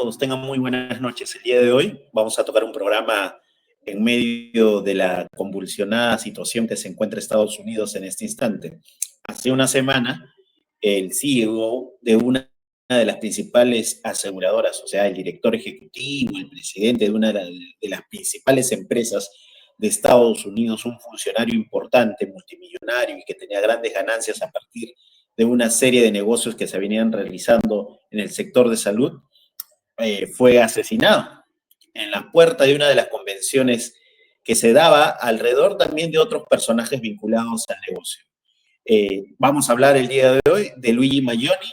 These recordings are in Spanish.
todos tengan muy buenas noches. El día de hoy vamos a tocar un programa en medio de la convulsionada situación que se encuentra Estados Unidos en este instante. Hace una semana, el CEO de una de las principales aseguradoras, o sea, el director ejecutivo, el presidente de una de las principales empresas de Estados Unidos, un funcionario importante, multimillonario y que tenía grandes ganancias a partir de una serie de negocios que se venían realizando en el sector de salud, fue asesinado en la puerta de una de las convenciones que se daba alrededor también de otros personajes vinculados al negocio. Vamos a hablar el día de hoy de Luigi Mangione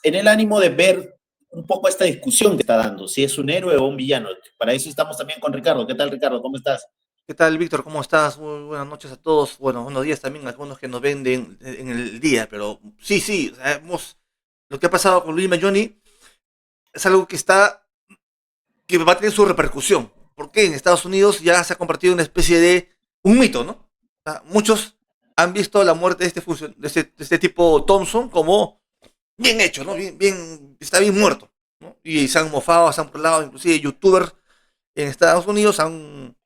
en el ánimo de ver un poco esta discusión que está dando, si es un héroe o un villano. Para eso estamos también con Ricardo. ¿Qué tal, Ricardo? ¿Cómo estás? ¿Qué tal, Víctor? ¿Cómo estás? Muy buenas noches a todos. Bueno, buenos días también a algunos que nos ven en el día, pero sí, sabemos lo que ha pasado con Luis Mayoni es algo que va a tener su repercusión, porque en Estados Unidos ya se ha convertido en una especie de un mito, ¿no? O sea, muchos han visto la muerte de este tipo Thompson como bien hecho, ¿no? Está bien muerto, ¿no? Y se han mofado, se han burlado, inclusive youtubers en Estados Unidos han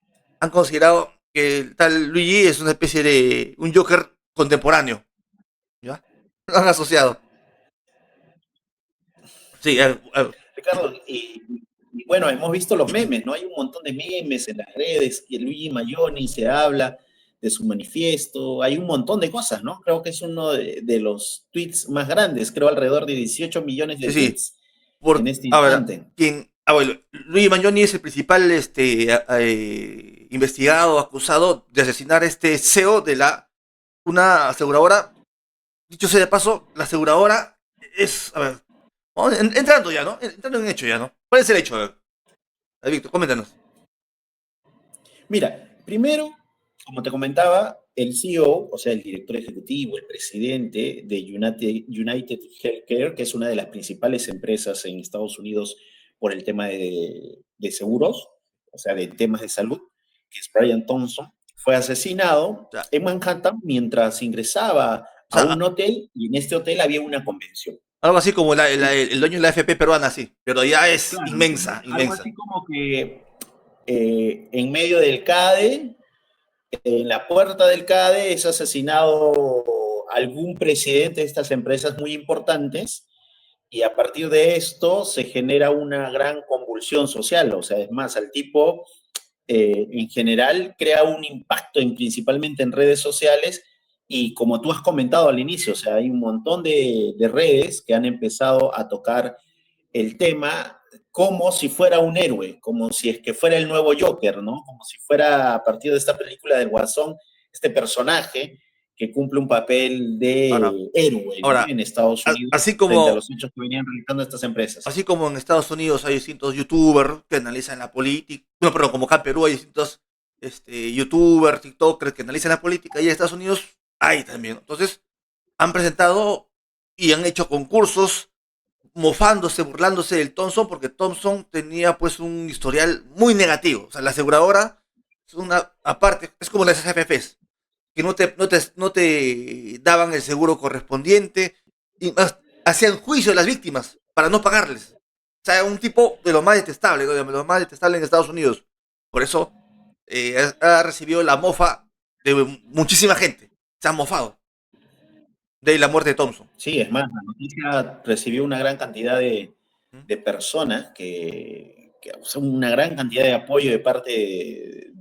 considerado que el tal Luigi es una especie de un Joker contemporáneo, ¿ya? Lo han asociado. Sí, Ricardo, y bueno, hemos visto los memes, ¿no? Hay un montón de memes en las redes, y Luigi Mangione se habla de su manifiesto, hay un montón de cosas, ¿no? Creo que es uno de los tweets más grandes, creo alrededor de 18 millones de sí. tweets en este A ver, instante. bueno, Luigi Mangione es el principal investigado, acusado de asesinar este CEO de una aseguradora. Dicho sea de paso, la aseguradora es, a ver, vamos entrando ya, ¿no? Entrando en hecho ya, ¿no? ¿Cuál es el hecho? A ver, Víctor, coméntanos. Mira, primero, como te comentaba, el CEO, o sea, el director ejecutivo, el presidente de United Healthcare, que es una de las principales empresas en Estados Unidos por el tema de seguros, o sea, de temas de salud, que es Brian Thompson, fue asesinado O sea, en Manhattan mientras ingresaba o a sea, un hotel y en este hotel había una convención. algo así como el dueño de la FP peruana, sí, pero ya es Claro, inmensa, algo inmensa. así como que en medio del CADE, en la puerta del CADE es asesinado algún presidente de estas empresas muy importantes y a partir de esto se genera una gran convulsión social. O sea, es más, al tipo en general crea un impacto principalmente en redes sociales y como tú has comentado al inicio, o sea, hay un montón de redes que han empezado a tocar el tema como si fuera un héroe, como si es que fuera el nuevo Joker, ¿no? Como si fuera a partir de esta película del Guasón, este personaje que cumple un papel Ahora, de héroe, ¿no? ahora, En Estados Unidos así frente a como los hechos que venían realizando estas empresas. Así como en Estados Unidos hay distintos youtubers que analizan la política, no, perdón, como acá en Perú hay distintos youtubers, tiktokers que analizan la política, y en Estados Unidos hay también. Entonces, han presentado y han hecho concursos mofándose, burlándose del Thompson, porque Thompson tenía pues un historial muy negativo. O sea, la aseguradora es una, aparte, es como las AFPs, que no te daban el seguro correspondiente y más, hacían juicio a las víctimas para no pagarles. O sea, un tipo de lo más detestable, ¿no? De lo más detestable en Estados Unidos. Por eso ha recibido la mofa de muchísima gente. Se han mofado de la muerte de Thompson. Sí, es más, la noticia recibió una gran cantidad ¿Mm? de personas o sea, una gran cantidad de apoyo de parte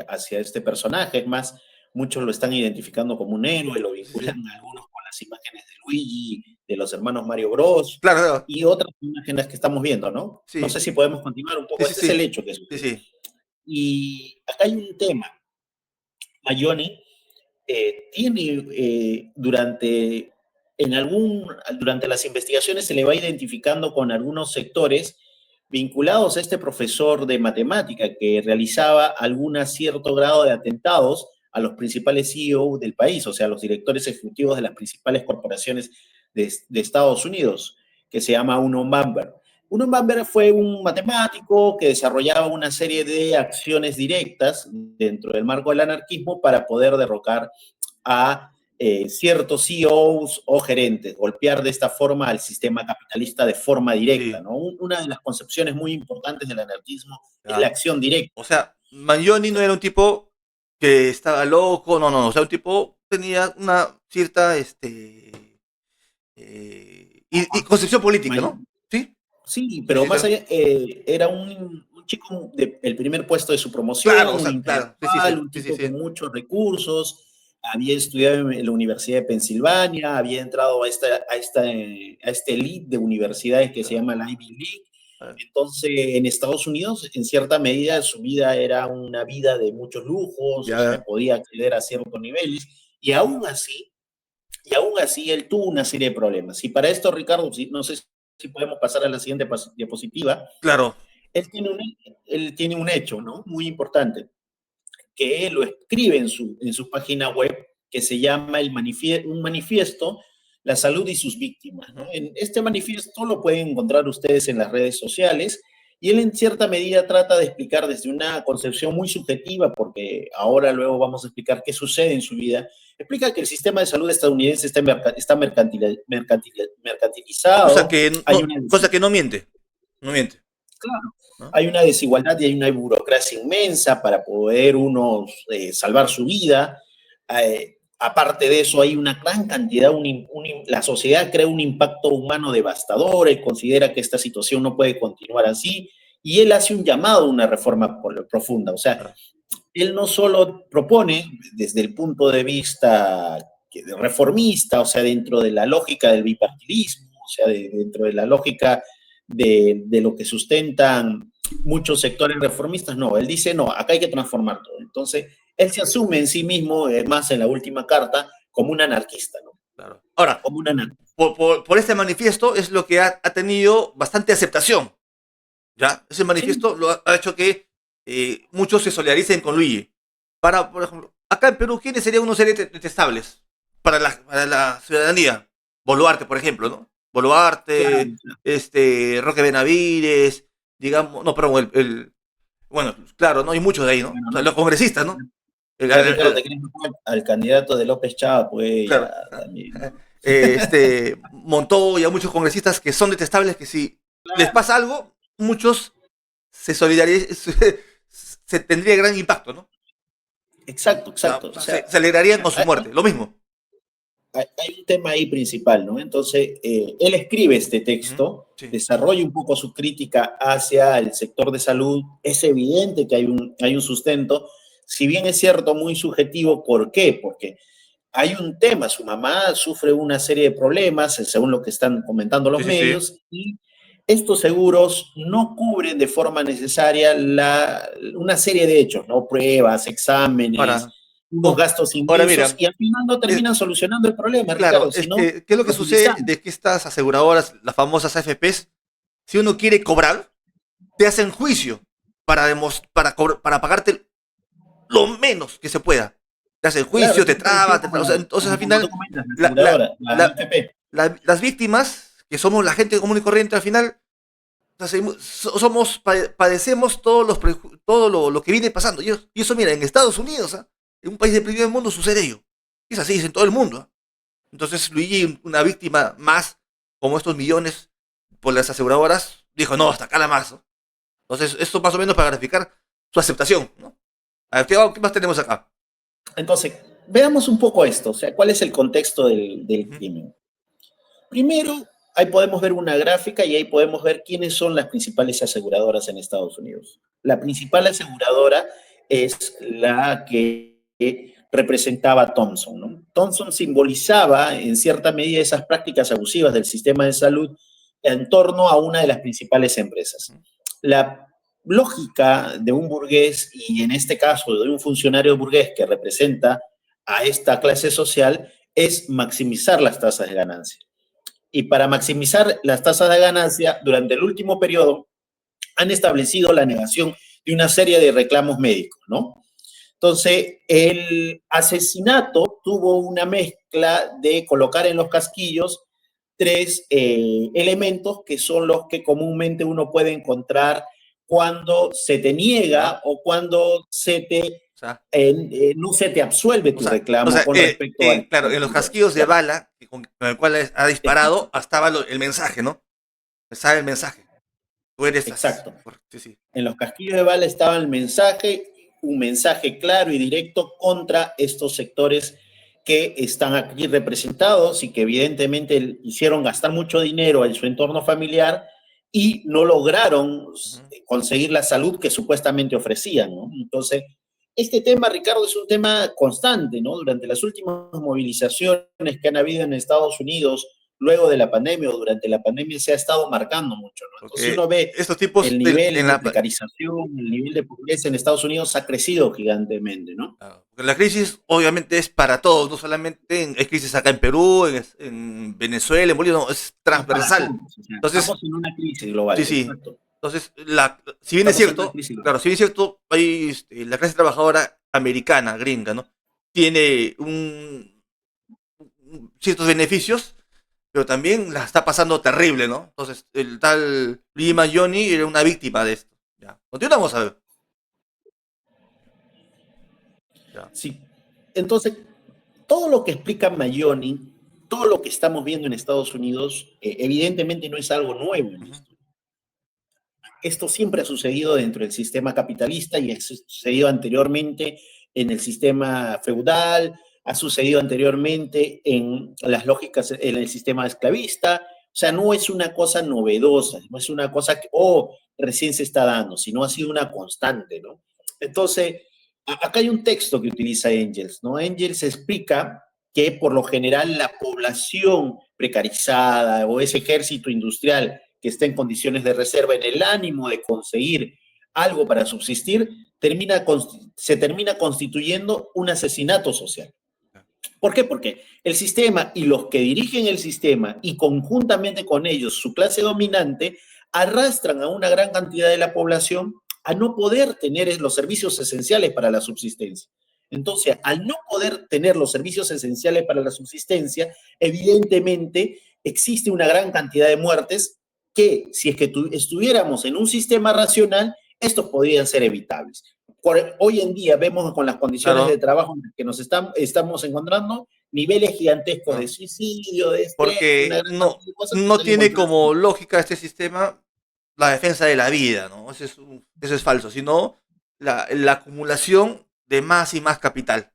hacia este personaje. Es más, muchos lo están identificando como un héroe, lo Sí, sí. vinculan algunos con las imágenes de Luigi, de los hermanos Mario Bros. Claro, claro. Y otras imágenes que estamos viendo, ¿no? No Sí, sé si podemos continuar un sí, poco. sí, Este es el sí. hecho que Sí, sucede. sí. Y acá hay un tema. Mayoni tiene durante las investigaciones se le va identificando con algunos sectores vinculados a este profesor de matemática que realizaba algún cierto grado de atentados a los principales CEO del país, o sea, a los directores ejecutivos de las principales corporaciones de Estados Unidos, que se llama Uno Bamber. Uno Bamber fue un matemático que desarrollaba una serie de acciones directas dentro del marco del anarquismo para poder derrocar a ciertos CEOs o gerentes, golpear de esta forma al sistema capitalista de forma directa, Sí, ¿no? Una de las concepciones muy importantes del anarquismo es la ya. acción directa. O sea, Mangione no era un tipo que estaba loco, no, no, no. O sea, un tipo tenía una cierta, y concepción política, ¿no? Sí, Sí, sí, pero sí, más claro. allá, era un chico del primer puesto de su Claro, promoción, o un sea, claro. Sí, sí, intelectual, sí, un sí, sí, tipo con sí. muchos recursos, había estudiado en la Universidad de Pensilvania, había entrado a este elite de universidades que se Claro, llama la Ivy League. claro. Entonces, en Estados Unidos, en cierta medida, su vida era una vida de muchos lujos, o sea, Ya, podía acceder a ciertos niveles, y aún así, él tuvo una serie de problemas. Y para esto, Ricardo, no sé si podemos pasar a la siguiente diapositiva, claro. él tiene un hecho, ¿no? Muy importante, que él lo escribe en su página web, que se llama un manifiesto, La salud y sus víctimas, ¿no? Ujú. En este manifiesto lo pueden encontrar ustedes en las redes sociales, y él en cierta medida trata de explicar desde una concepción muy subjetiva, porque ahora luego vamos a explicar qué sucede en su vida. Explica que el sistema de salud estadounidense está mercantilizado, hay una Cosa que no miente. No miente. Claro, ¿No? hay una desigualdad y hay una burocracia inmensa para poder uno salvar su vida. Aparte de eso, hay una gran cantidad, la sociedad crea un impacto humano devastador, él considera que esta situación no puede continuar así y él hace un llamado a una reforma profunda. O sea, Claro. él no solo propone desde el punto de vista reformista, o sea, dentro de la lógica del bipartidismo, o sea, dentro de la lógica de lo que sustentan muchos sectores reformistas, no, él dice, no, acá hay que transformar todo. Entonces, él se asume en sí mismo, más en la última carta, como un anarquista, ¿no? Claro. Ahora, Como un anarquista. por este manifiesto es lo que ha tenido bastante aceptación. ¿Ya? Ese Sí, manifiesto ha hecho que muchos se solidaricen con Luigi. Por ejemplo, acá en Perú, ¿quiénes serían unos seres detestables para la ciudadanía? Boluarte, por ejemplo, ¿no? claro. Boluarte, Roque Benavides, digamos, no, perdón, bueno, claro, no hay muchos de ahí, ¿no? Bueno, O sea, ¿no? los congresistas, ¿no? Ya, Ricardo, te querés meter al candidato de López Chava, pues ya Claro. también, ¿no? Montoya, muchos congresistas que son detestables, que si les pasa algo, muchos se solidarizan, se tendría gran impacto, ¿no? Exacto, Ya, exacto. o O sea, sea, se alegrarían mira, con su muerte, lo mismo. hay un tema ahí principal, ¿no? Entonces, él escribe este Ujú. texto, Sí, desarrolla un poco su crítica hacia el sector de salud. Es evidente que hay un sustento, si bien es cierto, muy subjetivo. ¿Por qué? Porque hay un tema, su mamá sufre una serie de problemas, según lo que están comentando sí, los sí, sí. medios, y estos seguros no cubren de forma necesaria una serie de hechos, ¿no? Pruebas, exámenes, Ahora, unos con- gastos ahora inmensos, mira, y al final no es, terminan solucionando el problema, claro, Ricardo, sino ¿qué es lo que sucede profundizando. de que estas aseguradoras, las famosas AFPs, si uno quiere cobrar, te hacen juicio para pagarte lo menos que se pueda. Te hacen Claro, juicio, eso te es parecido traba, o sea, entonces al como tú final comentas, la la, la, aseguradora, la la, AFP. las víctimas, que somos la gente común y corriente, al final o sea, padecemos todo lo que viene pasando. Y eso, mira, en Estados Unidos, ¿ah? En un país del primer mundo sucede ello. Y es así, es en todo el mundo. ¿Ah? Entonces Luigi, una víctima más, como estos millones por las aseguradoras, dijo, no, hasta acá la más. ¿No? Entonces, esto más o menos para graficar su aceptación. ¿No? A ver, ¿qué más tenemos acá? Entonces, veamos un poco esto, o sea, cuál es el contexto del Ujú. crimen. Primero, ahí podemos ver una gráfica y ahí podemos ver quiénes son las principales aseguradoras en Estados Unidos. La principal aseguradora es la que representaba a Thompson, ¿no? Thompson simbolizaba en cierta medida esas prácticas abusivas del sistema de salud en torno a una de las principales empresas. La lógica de un burgués, y en este caso de un funcionario burgués que representa a esta clase social, es maximizar las tasas de ganancia. Y para maximizar las tasas de ganancia, durante el último periodo han establecido la negación de una serie de reclamos médicos, ¿no? Entonces, el asesinato tuvo una mezcla de colocar en los casquillos tres elementos que son los que comúnmente uno puede encontrar cuando se te ¿Ya? niega o cuando se te sea, no se te absuelve tu reclamo con respecto al claro, en los casquillos de claro, bala con el cual ha disparado, exacto, estaba el mensaje, ¿no? Estaba el mensaje. Tú eres así. exacto. Sí, sí. En los casquillos de bala estaba el mensaje, un mensaje claro y directo contra estos sectores que están aquí representados y que evidentemente hicieron gastar mucho dinero en su entorno familiar y no lograron Ujú. conseguir la salud que supuestamente ofrecían, ¿no? Entonces, este tema, Ricardo, es un tema constante, ¿no? Durante las últimas movilizaciones que han habido en Estados Unidos, luego de la pandemia o durante la pandemia, se ha estado marcando mucho, ¿no? Entonces Porque uno ve estos el tipos nivel de precarización, el nivel de pobreza en Estados Unidos ha crecido gigantemente, ¿no? claro, porque la crisis obviamente es para todos, no solamente hay crisis acá en Perú, en Venezuela, en Bolivia, no, es Es para transversal. todos, o sea, Entonces, estamos en una crisis global, sí, sí. exacto. Entonces, si bien es Estamos en una cierto, crisis global. claro, si bien es cierto, hay, la clase trabajadora americana, gringa, ¿no? Tiene ciertos beneficios, pero también la está pasando terrible, ¿no? Entonces, el tal Lima Johnny era una víctima de esto. Ya. Continuamos a ver. Ya. Sí. Entonces, todo lo que explica Mayoni, todo lo que estamos viendo en Estados Unidos, evidentemente no es algo nuevo en Ujú. esto. Esto siempre ha sucedido dentro del sistema capitalista y ha sucedido anteriormente en el sistema feudal, ha sucedido anteriormente en las lógicas en el sistema esclavista. O sea, no es una cosa novedosa, no es una cosa que, oh, recién se está dando, sino ha sido una constante, ¿no? Entonces, acá hay un texto que utiliza Engels, ¿no? Engels explica que por lo general la población precarizada o ese ejército industrial que está en condiciones de reserva, en el ánimo de conseguir algo para subsistir, se termina constituyendo un asesinato social. ¿Por qué? Porque el sistema y los que dirigen el sistema y conjuntamente con ellos su clase dominante arrastran a una gran cantidad de la población a no poder tener los servicios esenciales para la subsistencia. Entonces, al no poder tener los servicios esenciales para la subsistencia, evidentemente existe una gran cantidad de muertes que, si es que estuviéramos en un sistema racional, estos podrían ser evitables. Hoy en día vemos con las condiciones de Claro, trabajo en que nos estamos encontrando niveles gigantescos de no. suicidio, de estrés, una Porque gran no, cantidad de cosas que no están tiene involucradas en como esto. lógica este sistema la defensa de la vida, ¿no? Eso es falso, sino la acumulación de más y más capital.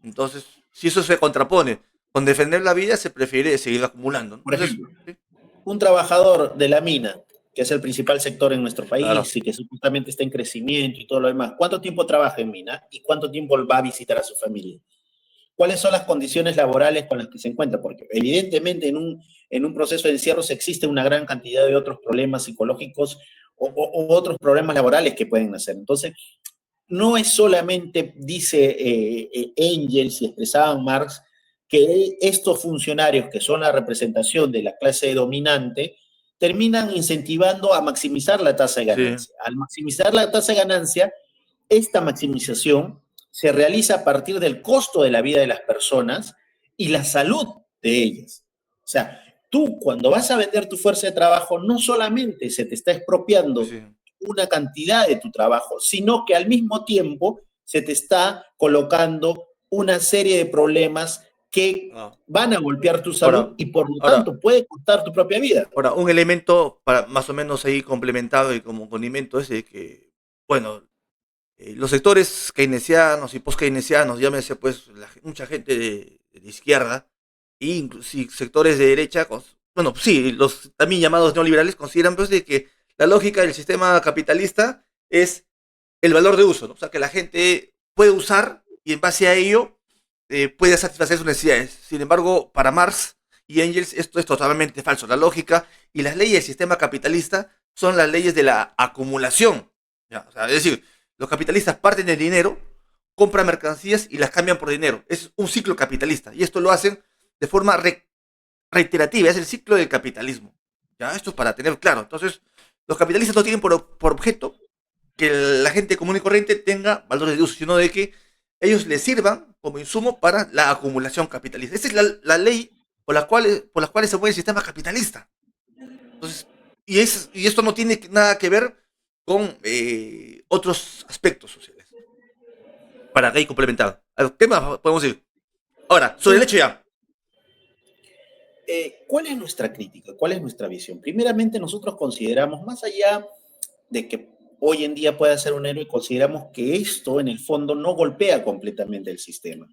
Entonces, si eso se contrapone con defender la vida, se prefiere seguir acumulando, ¿no? Por Entonces, ejemplo, sí, un trabajador de la mina, que es el principal sector en nuestro claro. país y que supuestamente está en crecimiento y todo lo demás, ¿cuánto tiempo trabaja en mina y cuánto tiempo va a visitar a su familia? ¿Cuáles son las condiciones laborales con las que se encuentra? Porque evidentemente en un proceso de encierro se existe una gran cantidad de otros problemas psicológicos o otros problemas laborales que pueden nacer. Entonces, no es solamente, dice Engels y expresaba Marx, que estos funcionarios que son la representación de la clase dominante terminan incentivando a maximizar la tasa de Sí, ganancia. Al maximizar la tasa de ganancia, esta maximización se realiza a partir del costo de la vida de las personas y la salud de ellas. O sea, tú cuando vas a vender tu fuerza de trabajo, no solamente se te está sí, expropiando sí. una cantidad de tu trabajo, sino que al mismo tiempo se te está colocando una serie de problemas que Ah. van a golpear tu salud Ahora, y por lo ahora, tanto puede costar tu propia vida. ahora, un elemento para más o menos ahí complementado y como condimento es de que, bueno, los sectores keynesianos y post-keynesianos, llámese pues mucha gente de izquierda, e incluso sectores de derecha, bueno, sí, los también llamados neoliberales consideran pues de que la lógica del sistema capitalista es el valor de uso, ¿no? O sea, que la gente puede usar y en base a ello puede satisfacer sus necesidades. Sin embargo, para Marx y Engels esto es totalmente falso. La lógica y las leyes del sistema capitalista son las leyes de la acumulación. ¿Ya? O sea, es decir, los capitalistas parten del dinero, compran mercancías y las cambian por dinero. Es un ciclo capitalista y esto lo hacen de forma reiterativa, es el ciclo del capitalismo. ¿Ya? Esto es para tener claro. Entonces, los capitalistas no tienen por objeto que la gente común y corriente tenga valores de uso, sino de que ellos les sirvan como insumo para la acumulación capitalista. Esa es la ley por las cuales se mueve el sistema capitalista. Entonces, y esto no tiene nada que ver con otros aspectos sociales. para acá y complementar. A ver, ¿qué más podemos decir? Ahora, sobre el hecho ya. ¿Cuál es nuestra crítica? ¿Cuál es nuestra visión? Primeramente, nosotros consideramos, más allá de que hoy en día pueda ser un héroe, consideramos que esto en el fondo no golpea completamente el sistema.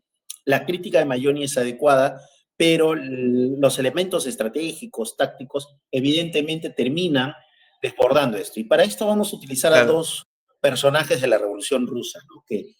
La crítica de Mayoni es adecuada, pero los elementos estratégicos, tácticos, evidentemente terminan desbordando esto. Y para esto vamos a utilizar a Claro. dos personajes de la Revolución Rusa, ¿no? Que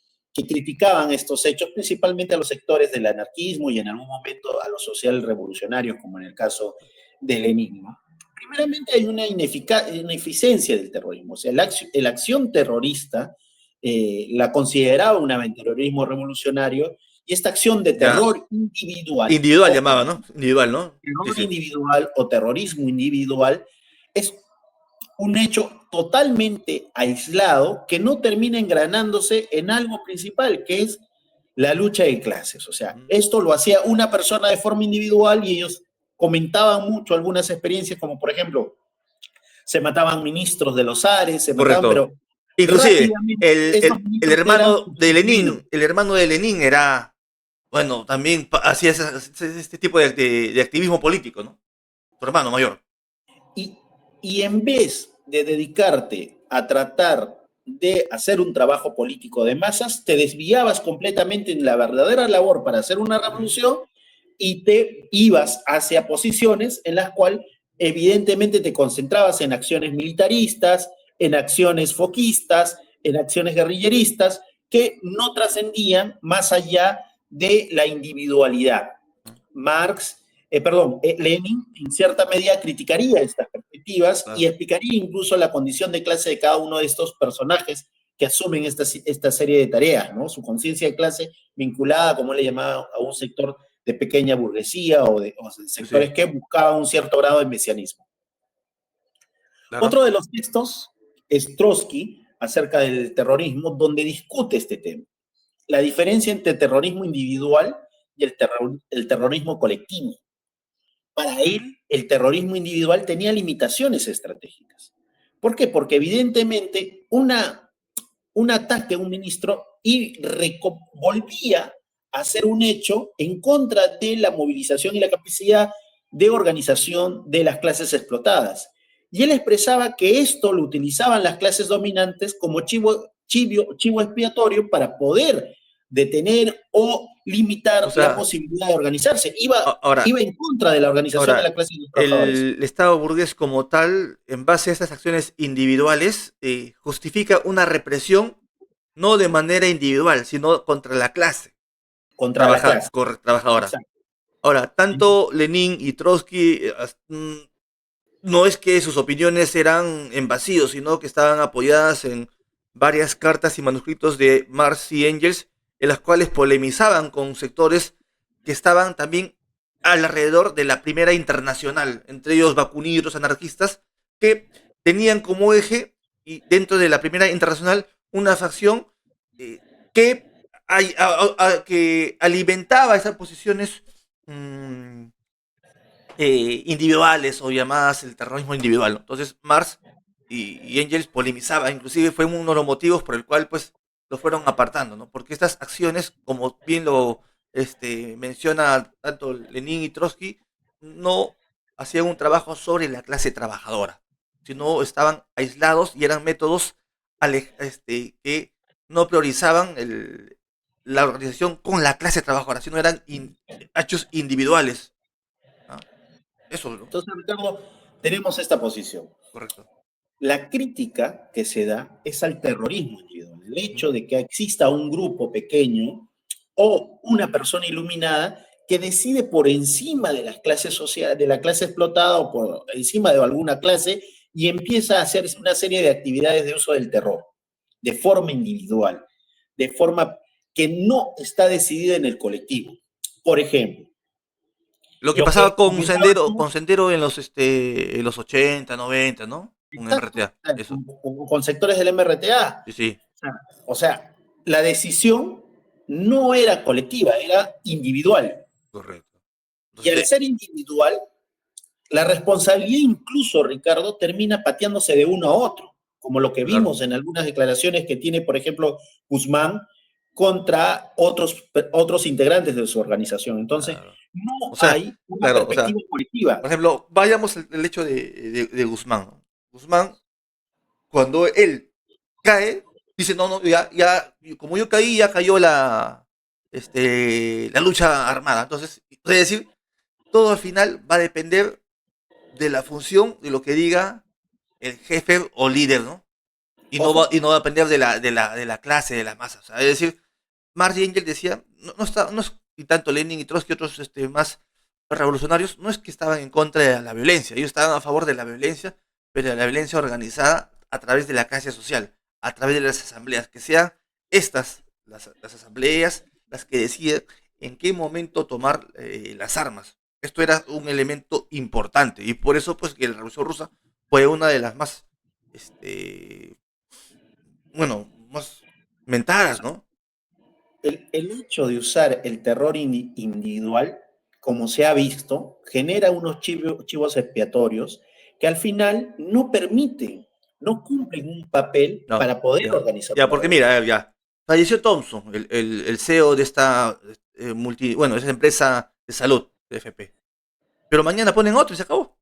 criticaban estos hechos, principalmente a los sectores del anarquismo y en algún momento a los social revolucionarios, como en el caso de Lenin, ¿no? Primeramente hay una ineficiencia del terrorismo, o sea, la acción terrorista la consideraba un terrorismo revolucionario y esta acción de Ya. terror individual Individual o llamaba, ¿no? Individual, ¿no? Sí, terror sí. individual o terrorismo individual es un hecho totalmente aislado que no termina engranándose en algo principal, que es la lucha de clases. O sea, Mm. esto lo hacía una persona de forma individual y ellos comentaban mucho algunas experiencias, como por ejemplo, se mataban ministros de los Ares, se mataban, Correcto. pero Inclusive, rápidamente estos el ministros eran hermano de sustituidos. Lenin, el hermano de Lenin era, bueno, también hacía este tipo de activismo político, ¿no? Su hermano mayor. Y, y en vez de dedicarte a tratar de hacer un trabajo político de masas, te desviabas completamente en la verdadera labor para hacer una Ujú. revolución y te ibas hacia posiciones en las cuales evidentemente te concentrabas en acciones militaristas, en acciones foquistas, en acciones guerrilleristas, que no trascendían más allá de la individualidad. Lenin en cierta medida criticaría estas perspectivas y Claro. explicaría incluso la condición de clase de cada uno de estos personajes que asumen esta serie de tareas, ¿no? Su conciencia de clase vinculada, como él le llamaba, a un sector de pequeña burguesía o de Sí, sí, sectores que buscaban un cierto grado de mesianismo. claro. Otro de los textos es Trotsky acerca del terrorismo, donde discute este tema. La diferencia entre terrorismo individual y el terrorismo colectivo. Para él, el terrorismo individual tenía limitaciones estratégicas. ¿Por qué? Porque evidentemente un ataque a un ministro y volvía a ser un hecho en contra de la movilización y la capacidad de organización de las clases explotadas. Y él expresaba que esto lo utilizaban las clases dominantes como chivo expiatorio para poder detener o limitar O la sea, posibilidad de organizarse. Iba ahora, en contra de la organización de la ahora, clase de los trabajadores. el Estado burgués como tal, en base a estas acciones individuales, justifica una represión no de manera individual, sino contra la clase Contra la clase. trabajadora. Exacto. Ahora, tanto Lenin y Trotsky no es que sus opiniones eran en vacío, sino que estaban apoyadas en varias cartas y manuscritos de Marx y Engels, en las cuales polemizaban con sectores que estaban también alrededor de la Primera Internacional, entre ellos Bakunin y otros anarquistas, que tenían como eje, y dentro de la Primera Internacional, una facción eh, que, que alimentaba esas posiciones mmm, individuales o llamadas el terrorismo individual, ¿no? Entonces Marx y Engels polemizaban, inclusive fue uno de los motivos por el cual pues lo fueron apartando, ¿no? Porque estas acciones, como bien lo menciona tanto Lenin y Trotsky, no hacían un trabajo sobre la clase trabajadora, sino estaban aislados y eran métodos que no priorizaban la organización con la clase trabajadora, sino eran hechos individuales, ¿no? Eso, ¿no? Entonces, Ricardo, tenemos esta posición. Correcto. La crítica que se da es al terrorismo individual. El Ujú. hecho de que exista un grupo pequeño o una persona iluminada que decide por encima de las clases sociales, de la clase explotada o por encima de alguna clase y empieza a hacer una serie de actividades de uso del terror, de forma individual, de forma que no está decidida en el colectivo. Por ejemplo, Lo que lo que pasaba comentabas tú, Con Sendero en los 80 90, ¿no? Con exacto, MRTA, eso. con sectores del MRTA. Sí, sí, O sea, la decisión no era colectiva, era individual. correcto. Y Entonces, al ser individual, la responsabilidad incluso, Ricardo, termina pateándose de uno a otro, como lo que claro. vimos en algunas declaraciones que tiene, por ejemplo, Guzmán, contra otros integrantes de su organización. Entonces, Claro. no O sea, hay una claro, o perspectiva sea, colectiva. por ejemplo, vayamos el hecho de Guzmán, ¿no? Guzmán, cuando él cae, dice, no, no, ya, como yo caí, ya cayó la lucha armada. Entonces, es decir, todo al final va a depender de la función, de lo que diga el jefe o líder, ¿no? Ojo, Y no va a depender de la clase, de la masa. O sea, es decir, Marx y Engels decía, no es, y tanto Lenin y Trotsky y otros más revolucionarios, no es que estaban en contra de la violencia, ellos estaban a favor de la violencia, pero de la violencia organizada a través de la clase social, a través de las asambleas, que sean estas, las asambleas, las que deciden en qué momento tomar las armas. Esto era un elemento importante y por eso pues que la Revolución Rusa fue una de las más, este, bueno, más mentadas, ¿no? el hecho de usar el terror individual, como se ha visto, genera unos chivos expiatorios que al final no permiten, no cumplen un papel No, para poder ya. organizar Ya, una porque mira, a revolución. ver, ya. Falleció Thompson, el CEO de esta bueno, esa empresa de salud, de FP. Pero mañana ponen otro y se acabó.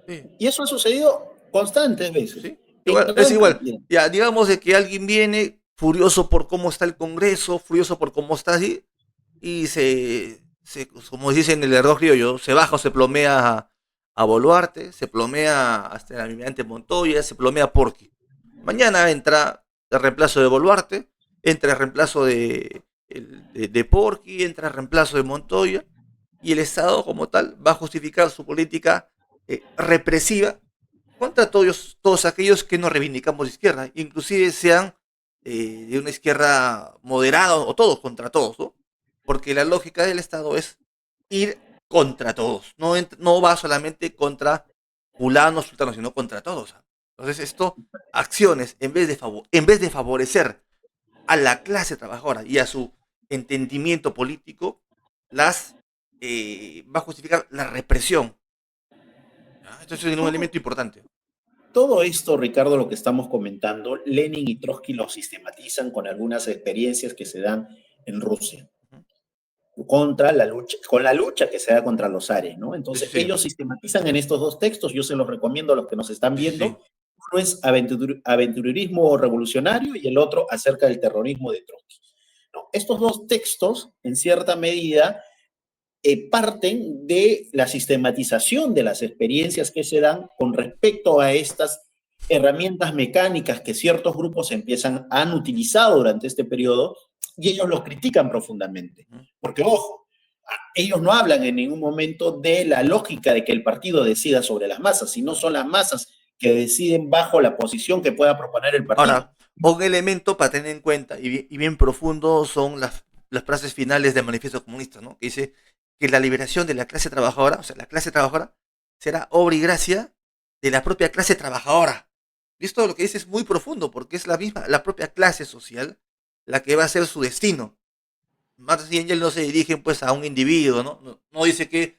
Sí, Y eso ha sucedido constantes veces, sí. en Igual, es gran igual. cantidad. Ya, digamos de que alguien viene furioso por cómo está el Congreso, furioso por cómo está así, y como dicen en el error criollo, se baja o se plomea a Boluarte, se plomea hasta el almirante Montoya, se plomea a Porqui. Mañana entra el reemplazo de Boluarte, entra el reemplazo de Porqui, entra el reemplazo de Montoya, y el Estado como tal va a justificar su política represiva contra todos aquellos que nos reivindicamos de izquierda, inclusive sean de una izquierda moderada o todos contra todos, ¿no? Porque la lógica del Estado es ir contra todos, no va solamente contra fulano, sultano, sino contra todos. Entonces esto, acciones, en vez de favorecer a la clase trabajadora y a su entendimiento político, las va a justificar la represión. ¿Ya? Esto es un Todo, elemento importante. todo esto, Ricardo, lo que estamos comentando, Lenin y Trotsky lo sistematizan con algunas experiencias que se dan en Rusia Ujú. contra la lucha, con la lucha que se da contra los zares, ¿no? Sí, sí, Entonces, sí. ellos sistematizan en estos dos textos, yo se los recomiendo a los que nos están Sí, sí, sí. viendo. Uno es aventurerismo revolucionario y el otro acerca del terrorismo de Trotsky. ¿No? Estos dos textos, en cierta medida, parten de la sistematización de las experiencias que se dan con respecto a estas herramientas mecánicas que ciertos grupos han utilizado durante este periodo y ellos los critican profundamente. Ujú. Porque, ojo, ellos no hablan en ningún momento de la lógica de que el partido decida sobre las masas, sino son las masas que deciden bajo la posición que pueda proponer el partido. Ahora, un elemento para tener en cuenta y bien profundo son las frases finales del Manifiesto Comunista, ¿no? Que dice que la liberación de la clase trabajadora, o sea, la clase trabajadora, será obra y gracia de la propia clase trabajadora. Y esto lo que dice es muy profundo, porque es la propia clase social la que va a ser su destino. Marx y Engels no se dirigen pues a un individuo, ¿no? No dice que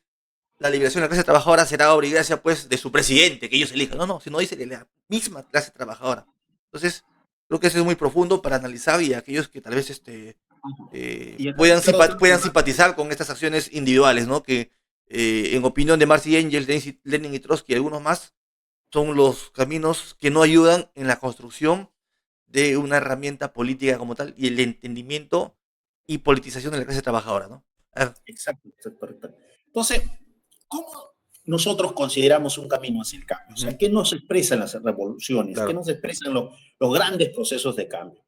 la liberación de la clase trabajadora será obra y gracia pues de su presidente, que ellos elijan. No, no, sino dice de la misma clase trabajadora. Entonces, creo que eso es muy profundo para analizar y aquellos que tal vez Y acá, Ricardo, tengo puedan simpatizar con estas acciones individuales, ¿no? Que en opinión de Marx y Engels, Lenin y Trotsky y algunos más, son los caminos que no ayudan en la construcción de una herramienta política como tal y el entendimiento y politización de la clase trabajadora, ¿no? A ver, exacto, exacto, exacto. Entonces, ¿cómo nosotros consideramos un camino hacia el cambio? O sea, ujú, ¿qué nos expresan las revoluciones? ¿Qué claro. nos expresan los grandes procesos de cambio?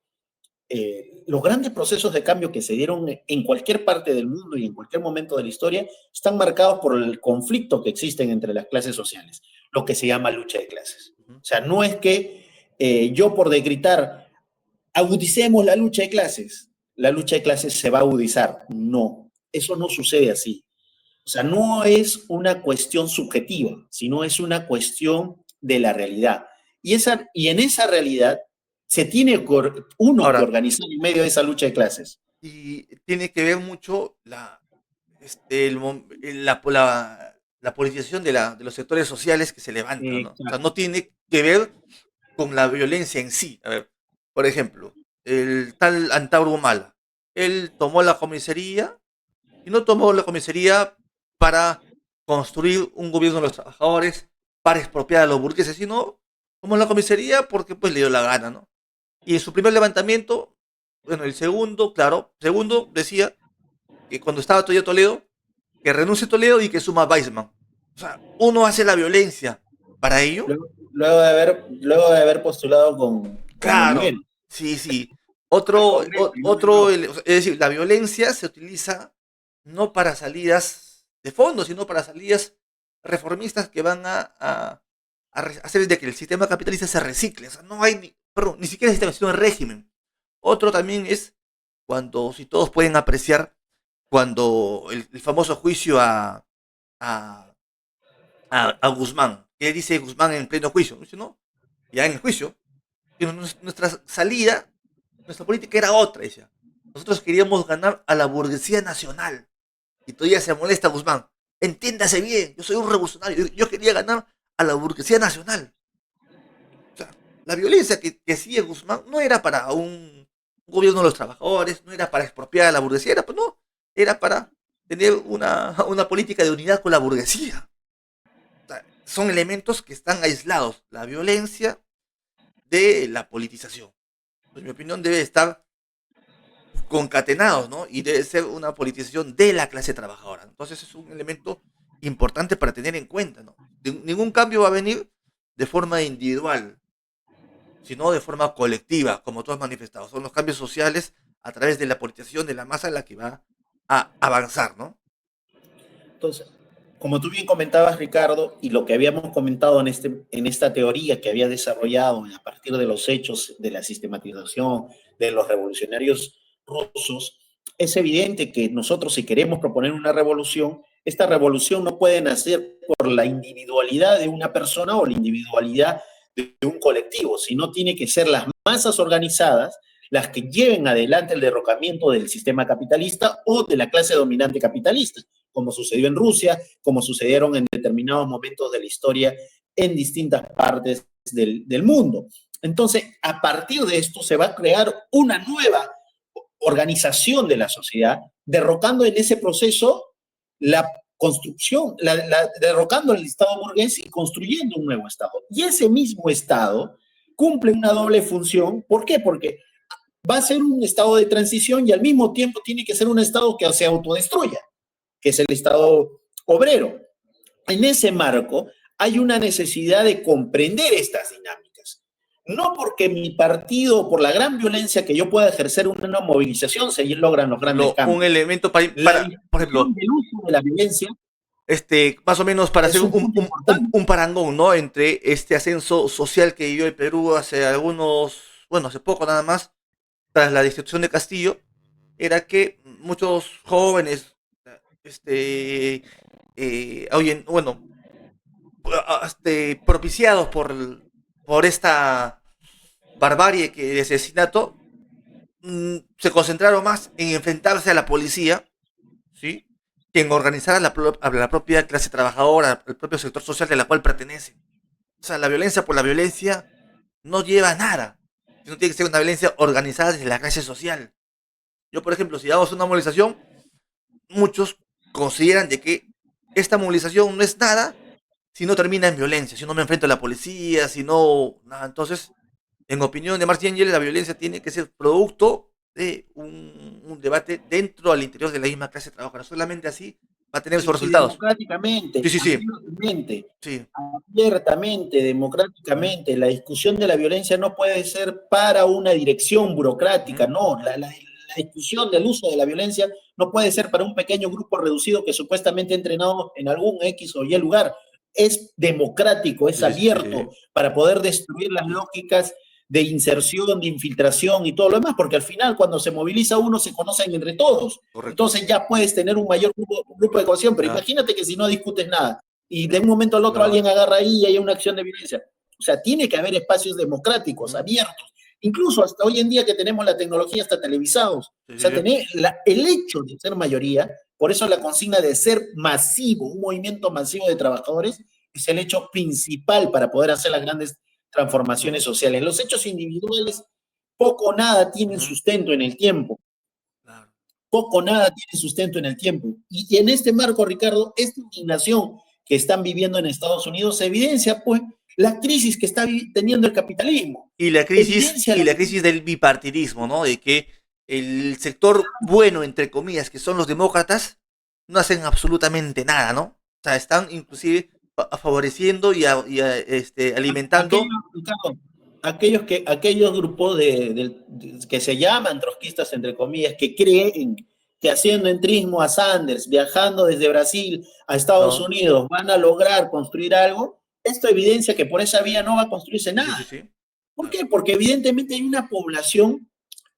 Los grandes procesos de cambio que se dieron en cualquier parte del mundo y en cualquier momento de la historia están marcados por el conflicto que existen entre las clases sociales, lo que se llama lucha de clases. Ujú. O sea, no es que yo por decretar agudicemos la lucha de clases se va a agudizar. No, eso no sucede así. O sea, no es una cuestión subjetiva, sino es una cuestión de la realidad. Y en esa realidad se tiene uno que Ahora, organizar en medio de esa lucha de clases. y tiene que ver mucho la politización de los sectores sociales que se levantan, ¿no? O sea, Exacto. no tiene que ver con la violencia en sí. A ver, por ejemplo, el tal Antauro Humala. Él tomó la comisaría y no tomó la comisaría para construir un gobierno de los trabajadores, para expropiar a los burgueses, sino tomó la comisaría porque pues le dio la gana, ¿no? Y en su primer levantamiento, bueno, el segundo, claro, segundo decía que cuando estaba todavía Toledo, que renuncie Toledo y que suma Weizmann. O sea, uno hace la violencia para ello. Luego de haber postulado con Claro, Oliver sí, sí. al Otro, Congreso, y no otro, entró. o sea, es decir, la violencia se utiliza no para salidas de fondo, sino para salidas reformistas que van a hacer de que el sistema capitalista se recicle. O sea, no hay, perdón, ni siquiera sistema, sino régimen. Otro también es cuando, si todos pueden apreciar, cuando el famoso juicio a, a Guzmán. ¿Qué dice Guzmán en pleno juicio? Dice, no, ya en el juicio, que nuestra salida, nuestra política era otra, decía. Nosotros queríamos ganar a la burguesía nacional. Y todavía se molesta Guzmán. Entiéndase bien, yo soy un revolucionario. Yo quería ganar a la burguesía nacional. O sea, la violencia que hacía Guzmán no era para un gobierno de los trabajadores, no era para expropiar a la burguesía, era, pues no, era para tener una política de unidad con la burguesía. O sea, son elementos que están aislados. La violencia de la politización. En mi opinión debe estar concatenados, ¿no? Y debe ser una politización de la clase trabajadora. Entonces es un elemento importante para tener en cuenta, ¿no? Ningún cambio va a venir de forma individual, sino de forma colectiva, como tú has manifestado. Son los cambios sociales a través de la politización de la masa la que va a avanzar, ¿no? Entonces, como tú bien comentabas, Ricardo, y lo que habíamos comentado en esta teoría que había desarrollado a partir de los hechos de la sistematización de los revolucionarios rusos, es evidente que nosotros, si queremos proponer una revolución, esta revolución no puede nacer por la individualidad de una persona o la individualidad de un colectivo, sino tiene que ser las masas organizadas las que lleven adelante el derrocamiento del sistema capitalista o de la clase dominante capitalista, como sucedió en Rusia, como sucedieron en determinados momentos de la historia en distintas partes del mundo. Entonces, a partir de esto se va a crear una nueva organización de la sociedad, derrocando en ese proceso la construcción, derrocando el Estado burgués y construyendo un nuevo Estado. Y ese mismo Estado cumple una doble función. ¿Por qué? Porque va a ser un estado de transición y al mismo tiempo tiene que ser un estado que se autodestruya, que es el estado obrero. En ese marco hay una necesidad de comprender estas dinámicas. No porque mi partido, por la gran violencia que yo pueda ejercer una movilización, se logran los Por grandes ejemplo, un cambios. elemento La por discusión ejemplo, del uso de la violencia más o menos para hacer es un punto importante. un parangón, ¿no? Entre este ascenso social que vivió el Perú hace algunos, bueno, hace poco nada más, tras la destrucción de Castillo, era que muchos jóvenes, oye, bueno, propiciados por esta barbarie que de asesinato, se concentraron más en enfrentarse a la policía, ¿sí? Que en organizar a la propia clase trabajadora, al propio sector social de la cual pertenecen. O sea, la violencia por la violencia no lleva a nada, sino tiene que ser una violencia organizada desde la clase social. Yo, por ejemplo, si damos una movilización, muchos consideran de que esta movilización no es nada si no termina en violencia, si no me enfrento a la policía, si no, nada. Entonces, en opinión de Marx y Engels, la violencia tiene que ser producto de un debate dentro al interior de la misma clase trabajadora. Solamente así va a tener sus Y resultados. Sí, democráticamente, sí, sí. Sí. abiertamente, democráticamente, la discusión de la violencia no puede ser para una dirección burocrática, Ujú. no, la discusión del uso de la violencia no puede ser para un pequeño grupo reducido que supuestamente ha entrenado en algún X o Y lugar. Es democrático, es Sí, sí, abierto sí. para poder destruir las lógicas de inserción, de infiltración y todo lo demás, porque al final cuando se moviliza uno se conocen entre todos. Correcto. Entonces ya puedes tener un mayor grupo de cohesión, pero Ya. imagínate que si no discutes nada y de un momento al otro Claro. alguien agarra ahí y hay una acción de violencia. O sea, tiene que haber espacios democráticos, Ujú. abiertos. Incluso hasta hoy en día que tenemos la tecnología hasta televisados. Sí, O sí, sea, sí. el hecho de ser mayoría, por eso la consigna de ser masivo, un movimiento masivo de trabajadores, es el hecho principal para poder hacer las grandes transformaciones Ujú. sociales. Los hechos individuales poco o nada tienen Ujú, sustento en el tiempo. claro. Poco o nada tiene sustento en el tiempo. Y en este marco, Ricardo, esta indignación que están viviendo en Estados Unidos evidencia, pues, la crisis que está teniendo el capitalismo. Evidencia Y la la crisis del bipartidismo, ¿no? De que el sector bueno, entre comillas, que son los demócratas, no hacen absolutamente nada, ¿no? O sea, están inclusive favoreciendo aquellos, alimentando. Ricardo, aquellos grupos que se llaman trotskistas, entre comillas, que creen que haciendo entrismo a Sanders, viajando desde Brasil a Estados ¿No? Unidos, van a lograr construir algo, esto evidencia que por esa vía no va a construirse Sí, sí, sí, nada. sí. ¿Por Claro. qué? Porque evidentemente hay una población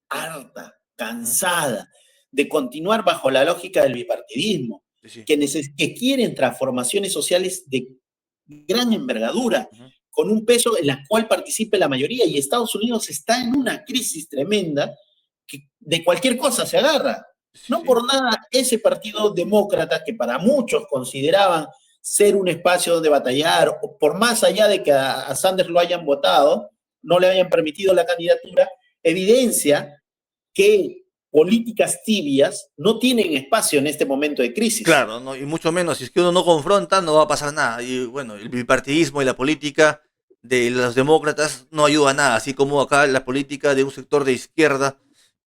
harta, Ujú, cansada de continuar bajo la lógica del bipartidismo, sí, sí. que quieren transformaciones sociales de gran envergadura, Ujú, con un peso en la cual participe la mayoría, y Estados Unidos está en una crisis tremenda que de cualquier cosa se agarra. sí, No sí. por nada ese partido demócrata, que para muchos consideraban ser un espacio donde batallar, o por más allá de que a Sanders lo hayan votado, no le hayan permitido la candidatura, evidencia que políticas tibias no tienen espacio en este momento de crisis. Claro, ¿no? Y mucho menos, si es que uno no confronta, no va a pasar nada. Y bueno, el bipartidismo y la política de los demócratas no ayuda a nada, así como acá la política de un sector de izquierda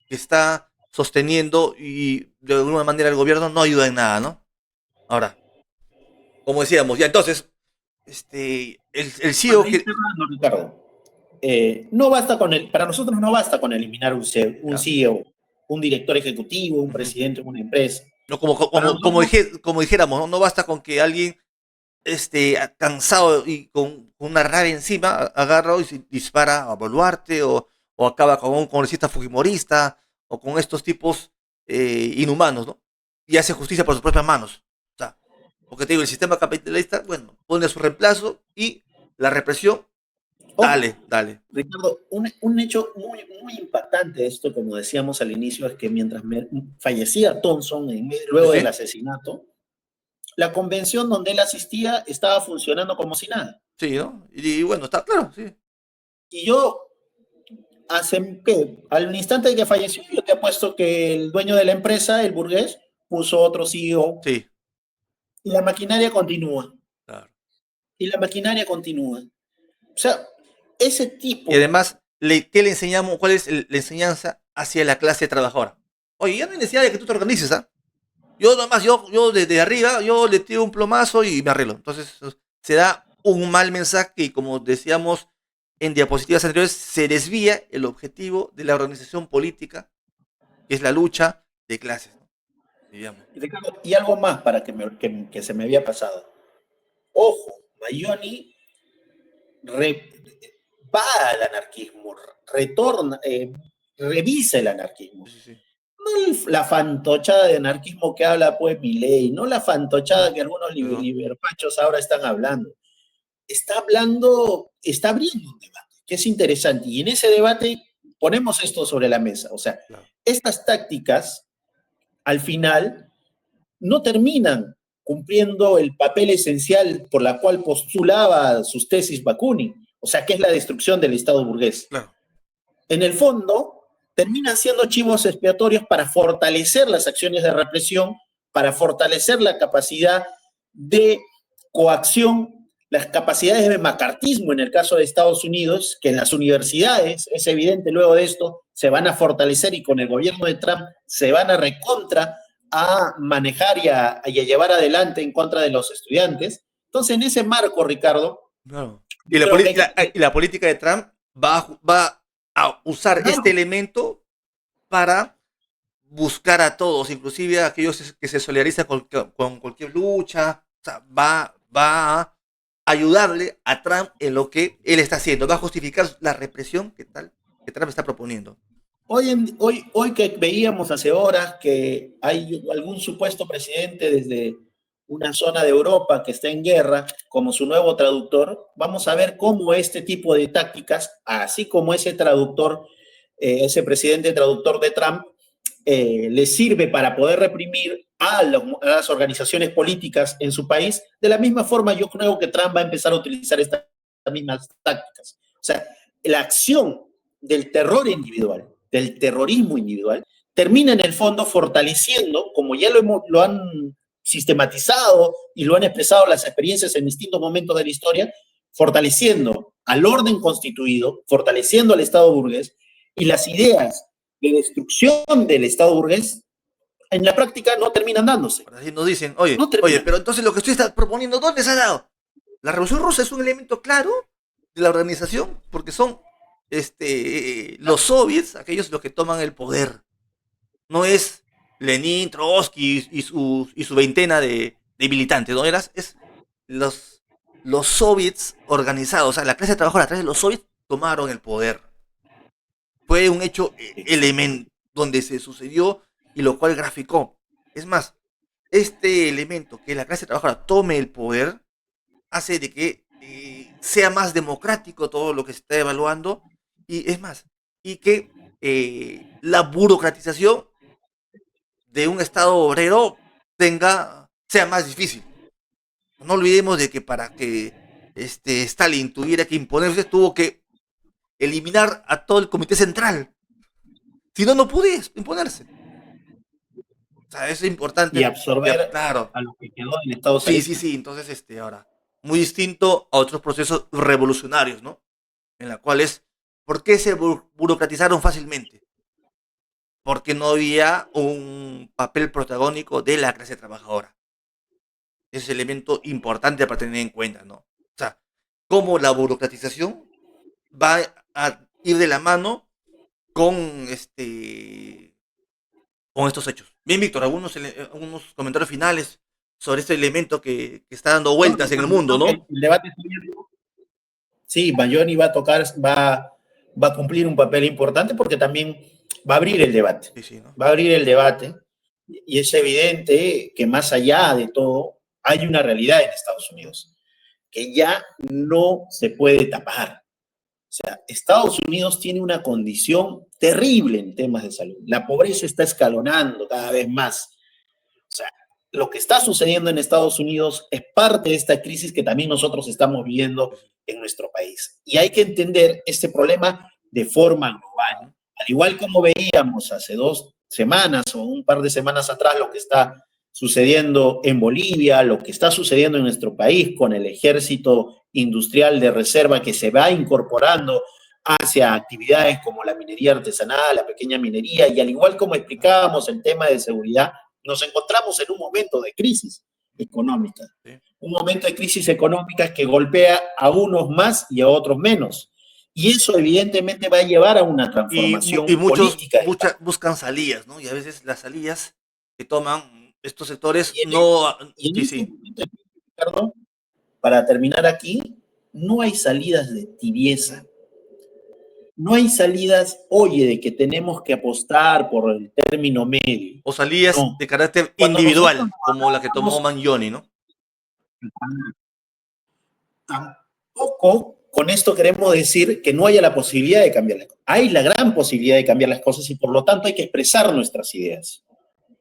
que está sosteniendo y de alguna manera el gobierno no ayuda en nada, ¿no? Ahora, como decíamos, ya entonces, el Para CEO ir que... cerrando, Ricardo, no basta para nosotros no basta con eliminar un Ya, CEO, un director ejecutivo, un ujú. presidente de una empresa. No, Para nosotros, como dijéramos, ¿no? No basta con que alguien cansado y con una rabia encima, agarra y se dispara a Boluarte o acaba con un congresista fujimorista o con estos tipos inhumanos, ¿no? Y hace justicia por sus propias manos. O sea, porque te digo, el sistema capitalista, bueno, pone a su reemplazo y la represión, ojo, dale, dale. Ricardo, un hecho muy impactante de esto, como decíamos al inicio, es que mientras fallecía Thompson Sí, luego del sí, asesinato, la convención donde él asistía estaba funcionando como si nada. sí, ¿no? Y bueno, está claro, sí, Y yo, ¿qué? Al instante de que falleció, yo te apuesto que el dueño de la empresa, el burgués, puso otro CEO sí, y la maquinaria continúa. claro. Y la maquinaria continúa. O sea, ese Y tipo, además, ¿qué le enseñamos? ¿Cuál es la enseñanza hacia la clase trabajadora? Oye, ya no hay necesidad de que tú te organices, ¿ah? Yo nomás, yo desde arriba, yo le tiro un plomazo y me arreglo. Entonces, se da un mal mensaje y como decíamos en diapositivas anteriores, se desvía el objetivo de la organización política, que es la lucha de clases, ¿no? Digamos. Ricardo, y algo más para que se me había pasado. Ojo, Mayoni re, va al anarquismo, retorna, revisa el anarquismo. Sí, sí, sí. No la fantochada de anarquismo que habla pues Milei, no la fantochada No, que algunos no, liberpachos ahora están hablando. Está hablando, está abriendo un debate, que es interesante. Y en ese debate ponemos esto sobre la mesa. O sea, claro. estas tácticas, al final, no terminan cumpliendo el papel esencial por la cual postulaba sus tesis Bakunin, o sea, que es la destrucción del Estado burgués. Claro. En el fondo, terminan siendo chivos expiatorios para fortalecer las acciones de represión, para fortalecer la capacidad de coacción, las capacidades de macartismo en el caso de Estados Unidos, que en las universidades, es evidente luego de esto, se van a fortalecer y con el gobierno de Trump se van a recontra a manejar y a llevar adelante en contra de los estudiantes. Entonces, en ese marco, Ricardo, Claro. yo creo que hay Y la política de Trump va a usar este claro, elemento para buscar a todos, inclusive a aquellos que se solidarizan con cualquier lucha. O sea, va a ayudarle a Trump en lo que él está haciendo. Va a justificar la represión que Trump está proponiendo. hoy que veíamos hace horas que hay algún supuesto presidente desde una zona de Europa que está en guerra como su nuevo traductor, vamos a ver cómo este tipo de tácticas, así como ese traductor, ese presidente traductor de Trump, le sirve para poder reprimir a las organizaciones políticas en su país. De la misma forma, yo creo que Trump va a empezar a utilizar estas mismas tácticas. O sea, la acción del terror individual, del terrorismo individual, termina en el fondo fortaleciendo, como ya lo han sistematizado y lo han expresado las experiencias en distintos momentos de la historia, fortaleciendo al orden constituido, fortaleciendo al Estado burgués, y las ideas de destrucción del Estado burgués en la práctica no terminan dándose. Por así nos dicen, oye, No terminan. pero entonces lo que usted está proponiendo, ¿dónde se ha dado? La Revolución Rusa es un elemento claro de la organización, porque son los soviets, aquellos los que toman el poder. No es Lenin, Trotsky y su veintena de militantes, ¿no? Es los, los soviets organizados, o sea, la clase trabajadora a través de los soviets tomaron el poder. Fue un hecho elemento donde se sucedió y lo cual graficó. Es más, este elemento que la clase trabajadora tome el poder hace de que sea más democrático todo lo que se está evaluando y es más, y que la burocratización de un Estado obrero sea más difícil. No olvidemos de que para que Stalin tuviera que imponerse, tuvo que eliminar a todo el comité central. Si no, no pudo imponerse. O sea, eso es importante. Y absorber Claro. a lo que quedó del Estado Sí, zarista. sí. Entonces, ahora, muy distinto a otros procesos revolucionarios, ¿no? En la cuales, ¿por qué se burocratizaron fácilmente? Porque no había un papel protagónico de la clase trabajadora. Ese es el elemento importante para tener en cuenta, ¿no? O sea, cómo la burocratización va a ir de la mano con con estos hechos. Bien, Víctor, algunos comentarios finales sobre este elemento que está dando No, vueltas en el mundo, ¿no? el debate está abierto. Sí, Bayoni va a cumplir un papel importante porque también va a abrir el debate. Sí, sí, ¿no? Va a abrir el debate y es evidente que más allá de todo hay una realidad en Estados Unidos que ya no se puede tapar. O sea, Estados Unidos tiene una condición terrible en temas de salud. La pobreza está escalonando cada vez más. O sea, lo que está sucediendo en Estados Unidos es parte de esta crisis que también nosotros estamos viviendo en nuestro país. Y hay que entender este problema de forma global. Al igual como veíamos hace 2 semanas o un par de semanas atrás lo que está sucediendo en Bolivia, lo que está sucediendo en nuestro país con el ejército industrial de reserva que se va incorporando hacia actividades como la minería artesanal, la pequeña minería, y al igual como explicábamos el tema de seguridad, nos encontramos en un momento de crisis económica, Sí. un momento de crisis económica que golpea a unos más y a otros menos. Y eso evidentemente va a llevar a una transformación política. Buscan salidas, ¿no? Y a veces las salidas que toman estos sectores Y no... en Sí, este sí. momento, Ricardo, para terminar aquí, no hay salidas de tibieza. No hay salidas, oye, de que tenemos que apostar por el término medio. O salidas No. de carácter Cuando nosotros individual, como la que tomó Mangione, ¿no? tampoco con esto queremos decir que no haya la posibilidad de cambiar las cosas. Hay la gran posibilidad de cambiar las cosas y por lo tanto hay que expresar nuestras ideas.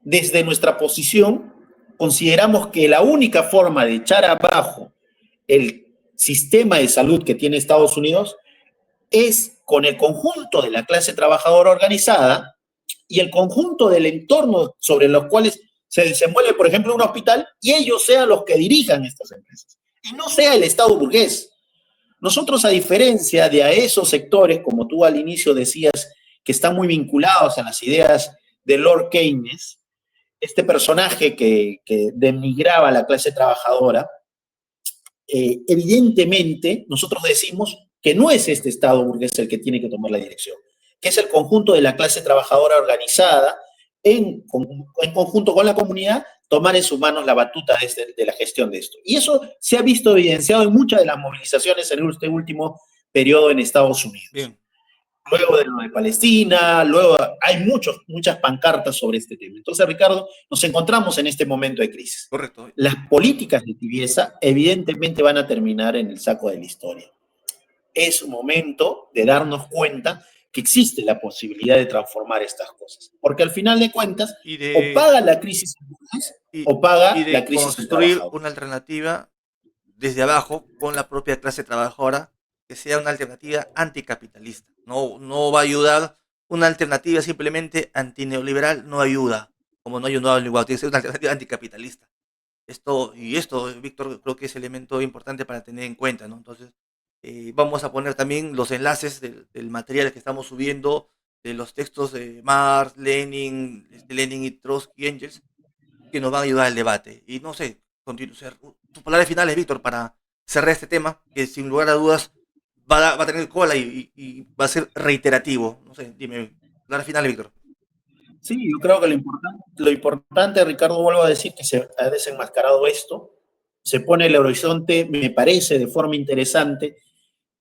Desde nuestra posición, consideramos que la única forma de echar abajo el sistema de salud que tiene Estados Unidos es con el conjunto de la clase trabajadora organizada y el conjunto del entorno sobre los cuales se desenvuelve, por ejemplo, un hospital, y ellos sean los que dirijan estas empresas, y no sea el Estado burgués. Nosotros, a diferencia de a esos sectores, como tú al inicio decías, que están muy vinculados a las ideas de Lord Keynes, este personaje que denigraba a la clase trabajadora, evidentemente nosotros decimos que no es este Estado burgués el que tiene que tomar la dirección, que es el conjunto de la clase trabajadora organizada en conjunto con la comunidad, tomar en sus manos la batuta de la gestión de esto. Y eso se ha visto evidenciado en muchas de las movilizaciones en este último periodo en Estados Unidos. Bien. Luego de lo de Palestina, luego hay muchas pancartas sobre este tema. Entonces, Ricardo, nos encontramos en este momento de crisis. Correcto. Las políticas de tibieza evidentemente van a terminar en el saco de la historia. Es un momento de darnos cuenta que existe la posibilidad de transformar estas cosas. Porque al final de cuentas, o paga la crisis o paga la crisis construir una alternativa desde abajo con la propia clase trabajadora que sea una alternativa anticapitalista. No, no va a ayudar una alternativa simplemente antineoliberal, no ayuda. Como no ayuda al igual, tiene que ser una alternativa anticapitalista. Esto, Víctor, creo que es elemento importante para tener en cuenta, ¿no? Entonces, vamos a poner también los enlaces del material que estamos subiendo, de los textos de Marx, Lenin, Lenin y Trotsky, Engels, que nos van a ayudar al debate. Y no sé, tus palabras finales, Víctor, para cerrar este tema, que sin lugar a dudas va a tener cola y va a ser reiterativo. No sé, dime, palabras finales, Víctor. Sí, yo creo que lo importante, Ricardo, vuelvo a decir que se ha desenmascarado esto, se pone el horizonte, me parece, de forma interesante,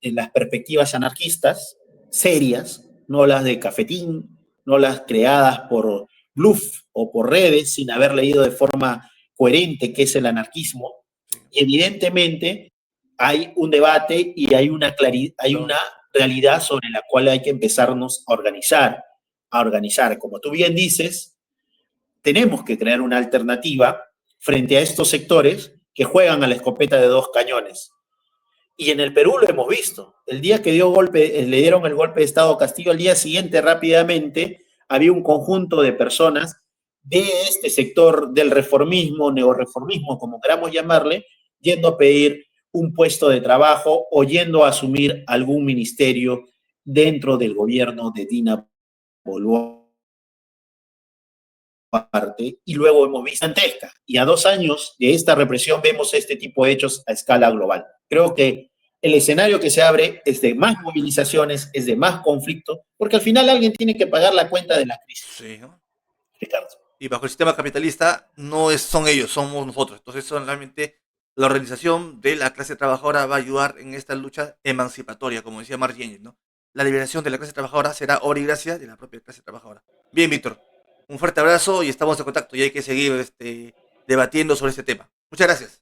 en las perspectivas anarquistas, serias, no las de cafetín, no las creadas por bluff o por redes, sin haber leído de forma coherente qué es el anarquismo. Sí, Y evidentemente hay un debate y hay una realidad sobre la cual hay que empezarnos a organizar. Como tú bien dices, tenemos que crear una alternativa frente a estos sectores que juegan a la escopeta de dos cañones. Y en el Perú lo hemos visto. El día que le dieron el golpe de Estado a Castillo, al día siguiente rápidamente había un conjunto de personas de este sector del reformismo, neoreformismo, como queramos llamarle, yendo a pedir un puesto de trabajo o yendo a asumir algún ministerio dentro del gobierno de Dina Boluarte. Y luego hemos visto Antesca. Y a 2 años de esta represión vemos este tipo de hechos a escala global. Creo que el escenario que se abre es de más movilizaciones, es de más conflicto, porque al final alguien tiene que pagar la cuenta de la crisis, sí, ¿no? Ricardo. Y bajo el sistema capitalista son ellos, somos nosotros. Entonces, realmente la organización de la clase trabajadora va a ayudar en esta lucha emancipatoria, como decía Marx y Engels, ¿no? La liberación de la clase trabajadora será obra y gracia de la propia clase trabajadora. Bien, Víctor, un fuerte abrazo y estamos en contacto y hay que seguir debatiendo sobre este tema. Muchas gracias.